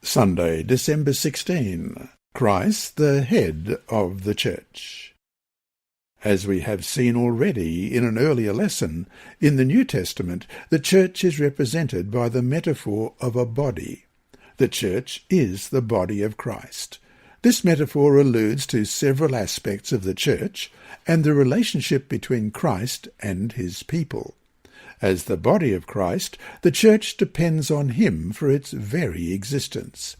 Sunday, December 16. Christ, the head of the Church. As we have seen already in an earlier lesson, in the New Testament, the Church is represented by the metaphor of a body. The Church is the body of Christ. This metaphor alludes to several aspects of the Church and the relationship between Christ and his people. As the body of Christ, the Church depends on him for its very existence.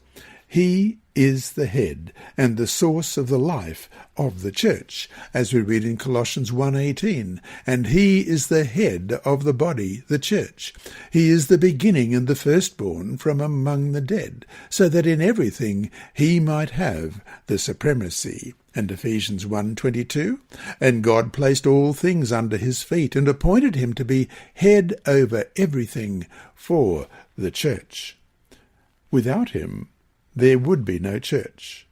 He is the head and the source of the life of the Church, as we read in Colossians 1:18, and he is the head of the body, the Church. He is the beginning and the firstborn from among the dead, so that in everything he might have the supremacy. And Ephesians 1:22, and God placed all things under his feet and appointed him to be head over everything for the Church. Without him, there would be no Church.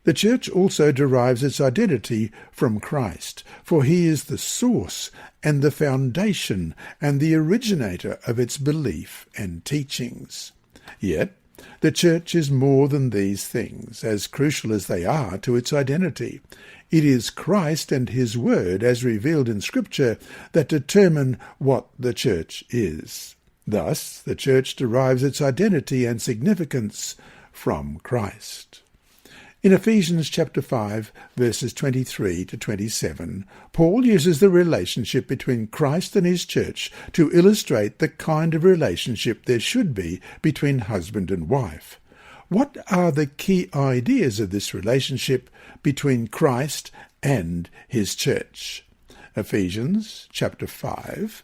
The Church also derives its identity from Christ, for he is the source and the foundation and the originator of its belief and teachings. Yet, the Church is more than these things, as crucial as they are to its identity. It is Christ and his Word, as revealed in Scripture, that determine what the Church is. Thus, the Church derives its identity and significance from Christ. In Ephesians chapter 5, verses 23 to 27, Paul uses the relationship between Christ and his church to illustrate the kind of relationship there should be between husband and wife. What are the key ideas of this relationship between Christ and his church? Ephesians chapter 5,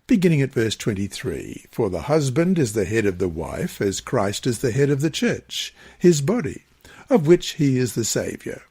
beginning at verse 23, "For the husband is the head of the wife, as Christ is the head of the church, his body, of which he is the Saviour.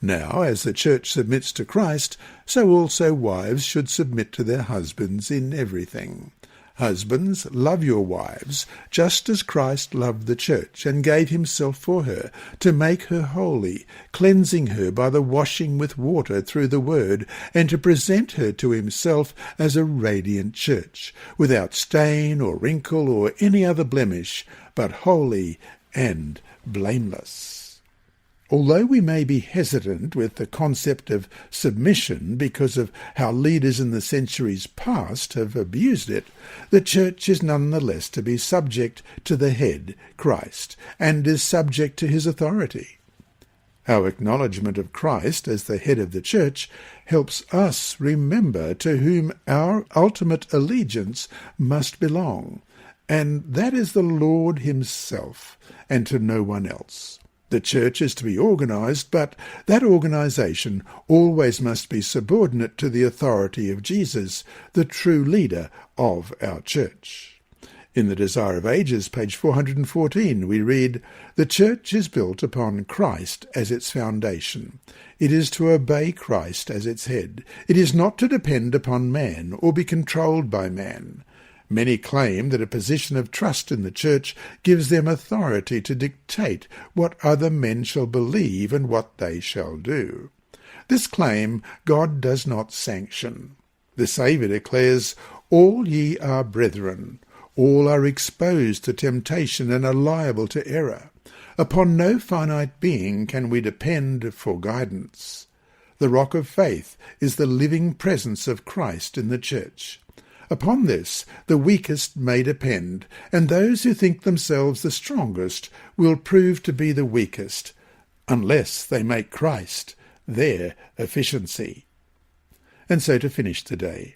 Now, as the church submits to Christ, so also wives should submit to their husbands in everything. Husbands, love your wives, just as Christ loved the church, and gave himself for her, to make her holy, cleansing her by the washing with water through the word, and to present her to himself as a radiant church, without stain or wrinkle or any other blemish, but holy and blameless." Although we may be hesitant with the concept of submission because of how leaders in the centuries past have abused it, the Church is nonetheless to be subject to the head, Christ, and is subject to his authority. Our acknowledgement of Christ as the head of the Church helps us remember to whom our ultimate allegiance must belong, and that is the Lord himself, and to no one else. The Church is to be organized, but that organization always must be subordinate to the authority of Jesus, the true leader of our Church. In The Desire of Ages, page 414, we read, "The Church is built upon Christ as its foundation. It is to obey Christ as its head. It is not to depend upon man or be controlled by man. Many claim that a position of trust in the Church gives them authority to dictate what other men shall believe and what they shall do. This claim God does not sanction. The Saviour declares, 'All ye are brethren. All are exposed to temptation and are liable to error. Upon no finite being can we depend for guidance.' The rock of faith is the living presence of Christ in the Church. Upon this the weakest may depend, and those who think themselves the strongest will prove to be the weakest, unless they make Christ their efficiency." And so to finish the day,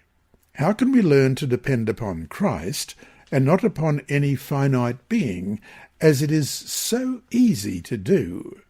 how can we learn to depend upon Christ and not upon any finite being, as it is so easy to do?